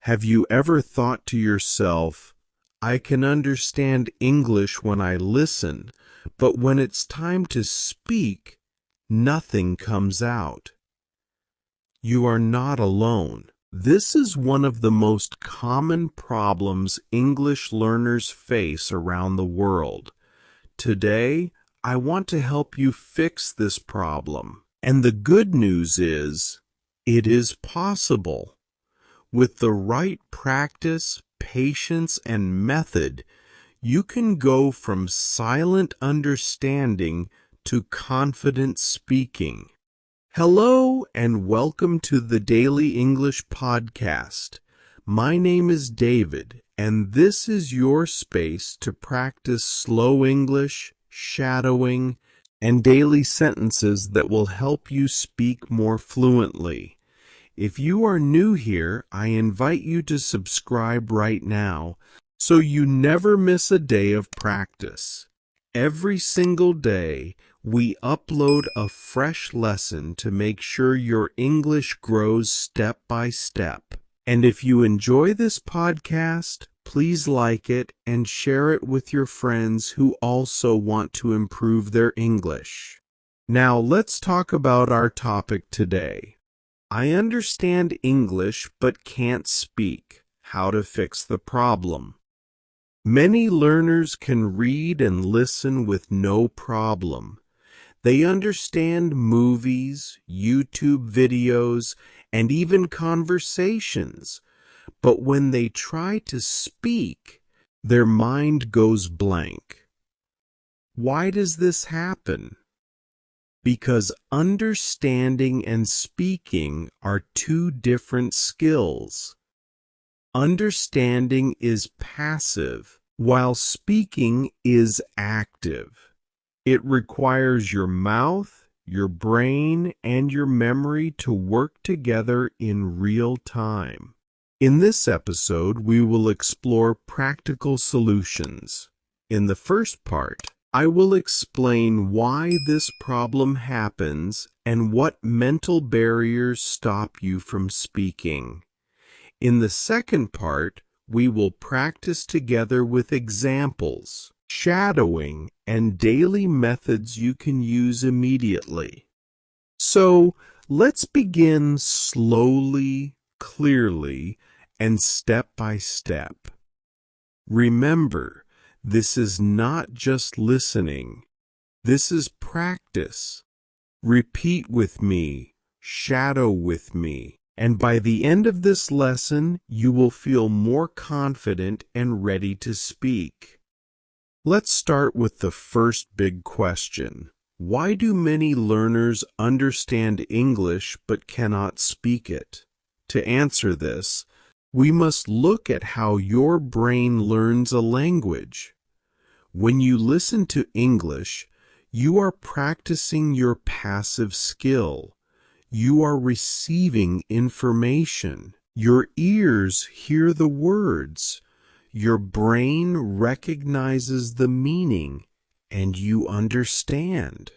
Have you ever thought to yourself, I can understand English when I listen, but when it's time to speak, nothing comes out? You are not alone. This is one of the most common problems English learners face around the world. Today, I want to help you fix this problem. And the good news is, it is possible. With the right practice, patience, and method, you can go from silent understanding to confident speaking. Hello and welcome to the Daily English Podcast. My name is David, and this is your space to practice slow English, shadowing, and daily sentences that will help you speak more fluently. If you are new here, I invite you to subscribe right now so you never miss a day of practice. Every single day, we upload a fresh lesson to make sure your English grows step by step. And if you enjoy this podcast, please like it and share it with your friends who also want to improve their English. Now let's talk about our topic today. I understand English but can't speak. How to fix the problem. Many learners can read and listen with no problem. They understand movies, YouTube videos, and even conversations. But when they try to speak, their mind goes blank. Why does this happen? Because understanding and speaking are two different skills. Understanding is passive, while speaking is active. It requires your mouth, your brain, and your memory to work together in real time. In this episode, we will explore practical solutions. In the first part, I will explain why this problem happens and what mental barriers stop you from speaking. In the second part, we will practice together with examples, shadowing, and daily methods you can use immediately. So, let's begin slowly, clearly, and step by step. Remember, this is not just listening. This is practice. Repeat with me, shadow with me. And by the end of this lesson, you will feel more confident and ready to speak. Let's start with the first big question. Why do many learners understand English but cannot speak it? To answer this, we must look at how your brain learns a language. When you listen to English, you are practicing your passive skill. You are receiving information. Your ears hear the words. Your brain recognizes the meaning, and you understand.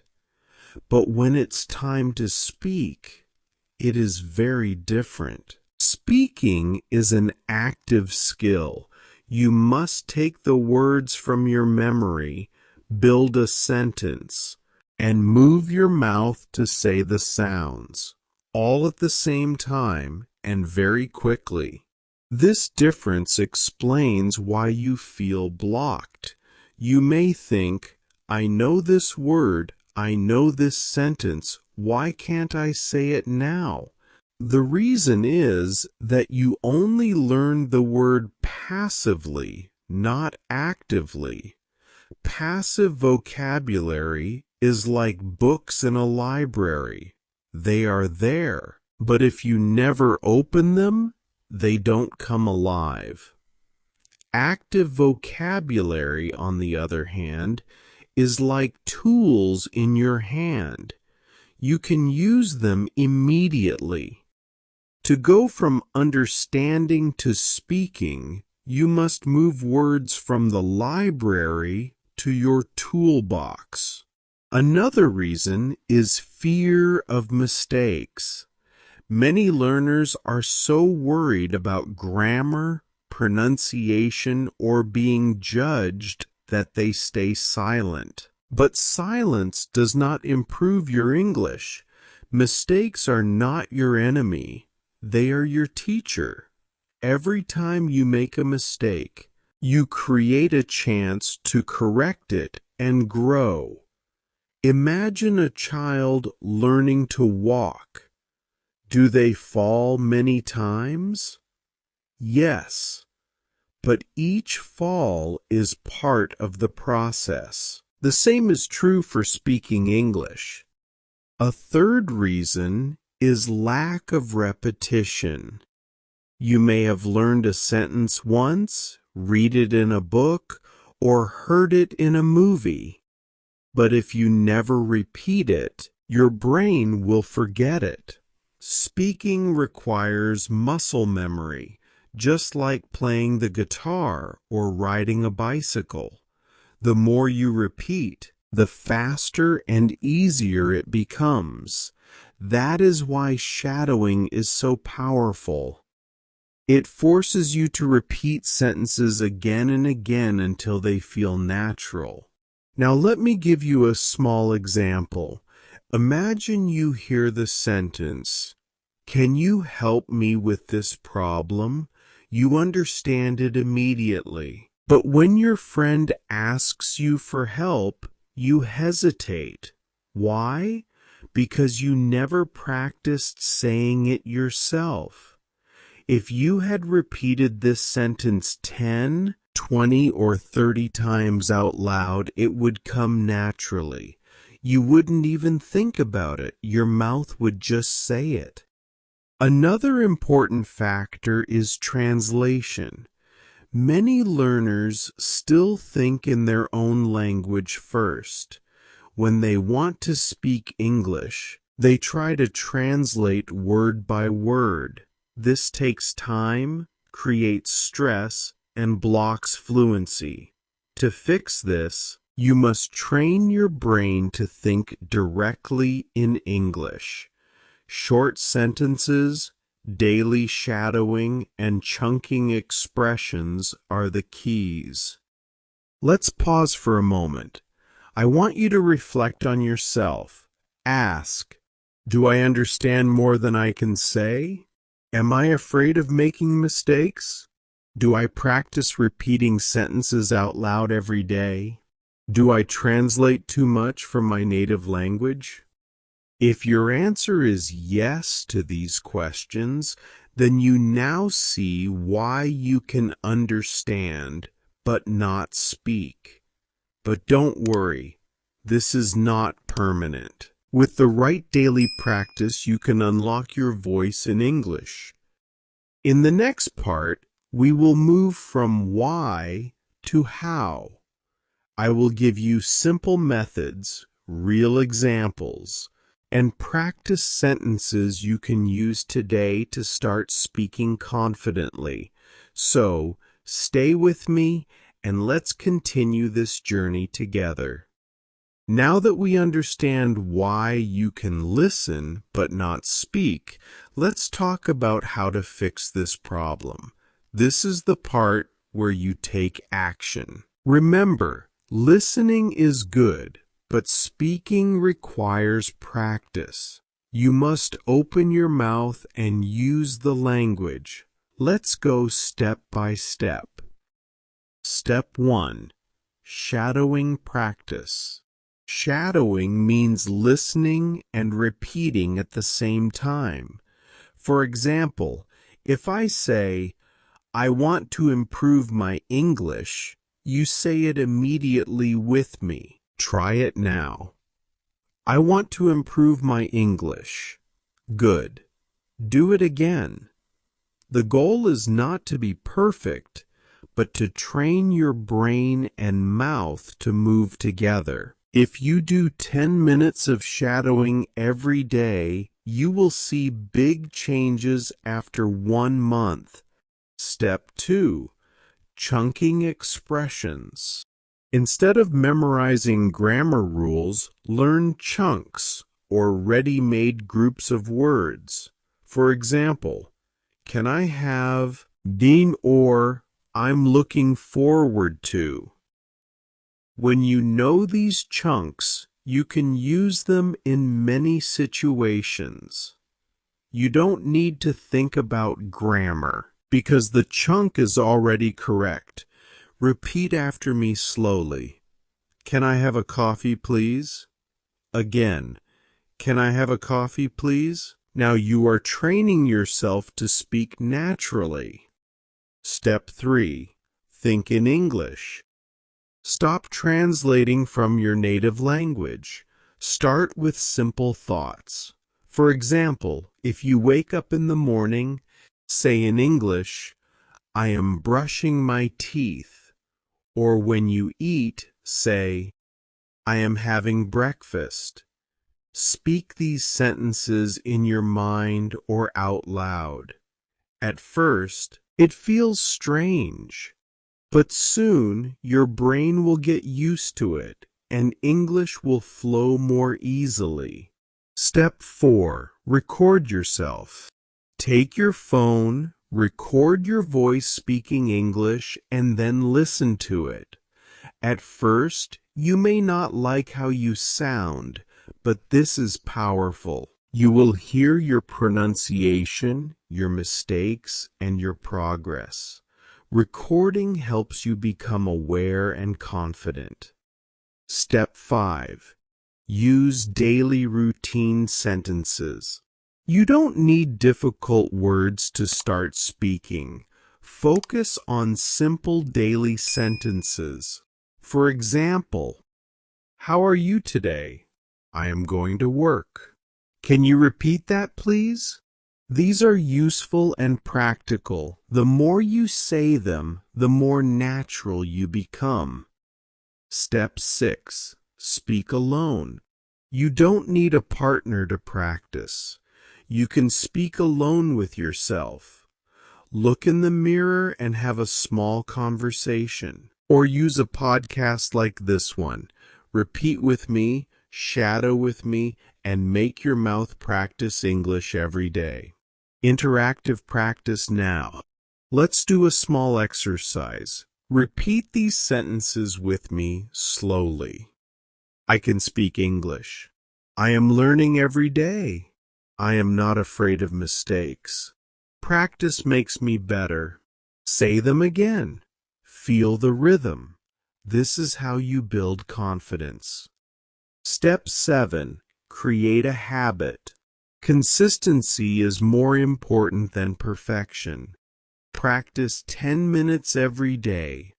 But when it's time to speak, it is very different. Speaking is an active skill. You must take the words from your memory, build a sentence, and move your mouth to say the sounds, all at the same time and very quickly. This difference explains why you feel blocked. You may think, I know this word, I know this sentence, why can't I say it now? The reason is that you only learned the word passively, not actively. Passive vocabulary is like books in a library. They are there, but if you never open them, they don't come alive. Active vocabulary, on the other hand, is like tools in your hand. You can use them immediately. To go from understanding to speaking, you must move words from the library to your toolbox. Another reason is fear of mistakes. Many learners are so worried about grammar, pronunciation, or being judged that they stay silent. But silence does not improve your English. Mistakes are not your enemy. They are your teacher. Every time you make a mistake, you create a chance to correct it and grow. Imagine a child learning to walk. Do they fall many times? Yes, but each fall is part of the process. The same is true for speaking English. A third reason is lack of repetition. You may have learned a sentence once, read it in a book, or heard it in a movie. But if you never repeat it, your brain will forget it. Speaking requires muscle memory, just like playing the guitar or riding a bicycle. The more you repeat, the faster and easier it becomes. That is why shadowing is so powerful. It forces you to repeat sentences again and again until they feel natural. Now let me give you a small example. Imagine you hear the sentence, "Can you help me with this problem?" You understand it immediately. But when your friend asks you for help, you hesitate. Why? Because you never practiced saying it yourself. If you had repeated this sentence 10, 20, or 30 times out loud, it would come naturally. You wouldn't even think about it. Your mouth would just say it. Another important factor is translation. Many learners still think in their own language first. When they want to speak English, they try to translate word by word. This takes time, creates stress, and blocks fluency. To fix this, you must train your brain to think directly in English. Short sentences, daily shadowing, and chunking expressions are the keys. Let's pause for a moment. I want you to reflect on yourself. Ask, do I understand more than I can say? Am I afraid of making mistakes? Do I practice repeating sentences out loud every day? Do I translate too much from my native language? If your answer is yes to these questions, then you now see why you can understand but not speak. But don't worry, this is not permanent. With the right daily practice, you can unlock your voice in English. In the next part, we will move from why to how. I will give you simple methods, real examples, and practice sentences you can use today to start speaking confidently. So, stay with me and let's continue this journey together. Now that we understand why you can listen but not speak, let's talk about how to fix this problem. This is the part where you take action. Remember, listening is good, but speaking requires practice. You must open your mouth and use the language. Let's go step by step. Step 1. Shadowing practice. Shadowing means listening and repeating at the same time. For example, if I say, "I want to improve my English," you say it immediately with me. Try it now. I want to improve my English. Good. Do it again. The goal is not to be perfect, but to train your brain and mouth to move together. If you do 10 minutes of shadowing every day, you will see big changes after 1 month. Step 2. Chunking expressions. Instead of memorizing grammar rules, learn chunks or ready-made groups of words. For example, can I have Dean or I'm looking forward to? When you know these chunks, you can use them in many situations. You don't need to think about grammar because the chunk is already correct. Repeat after me slowly. Can I have a coffee, please? Again, can I have a coffee, please? Now you are training yourself to speak naturally. Step 3. Think in English. Stop translating from your native language. Start with simple thoughts. For example, if you wake up in the morning, say in English, I am brushing my teeth. Or when you eat, say, I am having breakfast. Speak these sentences in your mind or out loud. At first, it feels strange, but soon your brain will get used to it and English will flow more easily. Step 4. Record yourself. Take your phone, record your voice speaking English, and then listen to it. At first, you may not like how you sound, but this is powerful. You will hear your pronunciation, your mistakes, and your progress. Recording helps you become aware and confident. Step 5. Use daily routine sentences. You don't need difficult words to start speaking. Focus on simple daily sentences. For example, how are you today? I am going to work. Can you repeat that, please? These are useful and practical. The more you say them, the more natural you become. Step 6. Speak alone. You don't need a partner to practice. You can speak alone with yourself. Look in the mirror and have a small conversation. Or use a podcast like this one. Repeat with me, shadow with me, and make your mouth practice English every day. Interactive practice now. Let's do a small exercise. Repeat these sentences with me slowly. I can speak English. I am learning every day. I am not afraid of mistakes. Practice makes me better. Say them again. Feel the rhythm. This is how you build confidence. Step 7. Create a habit. Consistency is more important than perfection. Practice 10 minutes every day.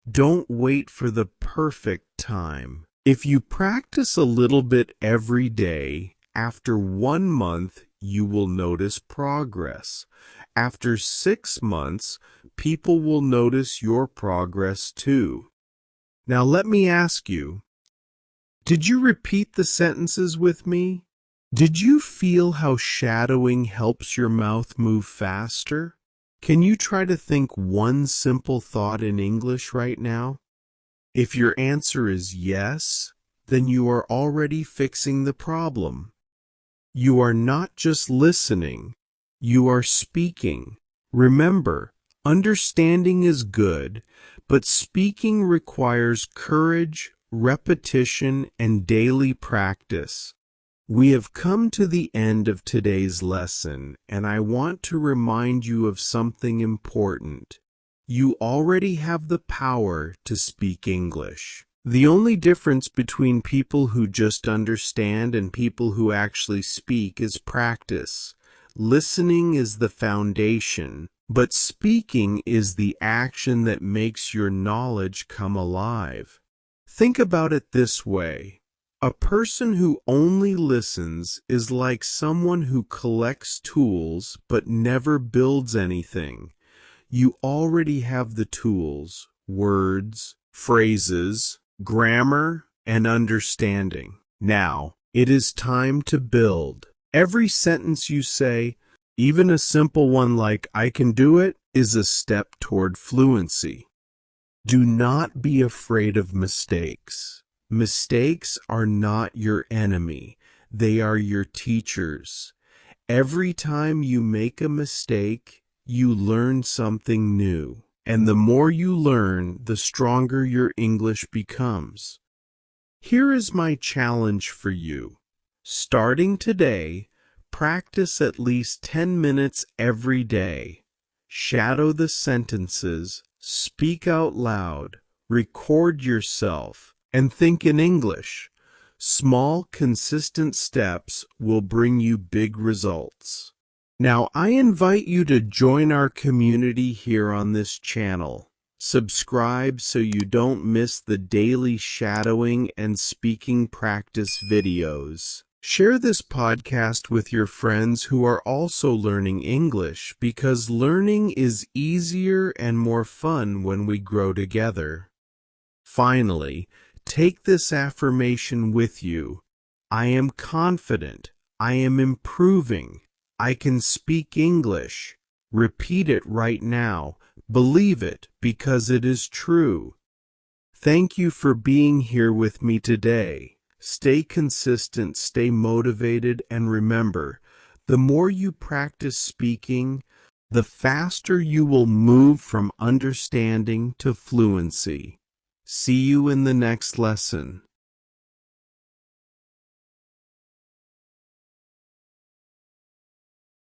Don't wait for the perfect time. If you practice a little bit every day, after 1 month, you will notice progress. After 6 months, people will notice your progress too. Now let me ask you, did you repeat the sentences with me? Did you feel how shadowing helps your mouth move faster? Can you try to think one simple thought in English right now? If your answer is yes, then you are already fixing the problem. You are not just listening, you are speaking. Remember, understanding is good, but speaking requires courage, repetition, and daily practice. We have come to the end of today's lesson, and I want to remind you of something important. You already have the power to speak English. The only difference between people who just understand and people who actually speak is practice. Listening is the foundation, but speaking is the action that makes your knowledge come alive. Think about it this way. A person who only listens is like someone who collects tools but never builds anything. You already have the tools, words, phrases, grammar, and understanding. Now, it is time to build. Every sentence you say, even a simple one like I can do it, is a step toward fluency. Do not be afraid of mistakes. Mistakes are not your enemy. They are your teachers. Every time you make a mistake, you learn something new. And the more you learn, the stronger your English becomes. Here is my challenge for you. Starting today, practice at least 10 minutes every day. Shadow the sentences, speak out loud, record yourself, and think in English. Small, consistent steps will bring you big results. Now, I invite you to join our community here on this channel. Subscribe so you don't miss the daily shadowing and speaking practice videos. Share this podcast with your friends who are also learning English, because learning is easier and more fun when we grow together. Finally, take this affirmation with you. I am confident. I am improving. I can speak English. Repeat it right now. Believe it because it is true. Thank you for being here with me today. Stay consistent, stay motivated, and remember, the more you practice speaking, the faster you will move from understanding to fluency. See you in the next lesson.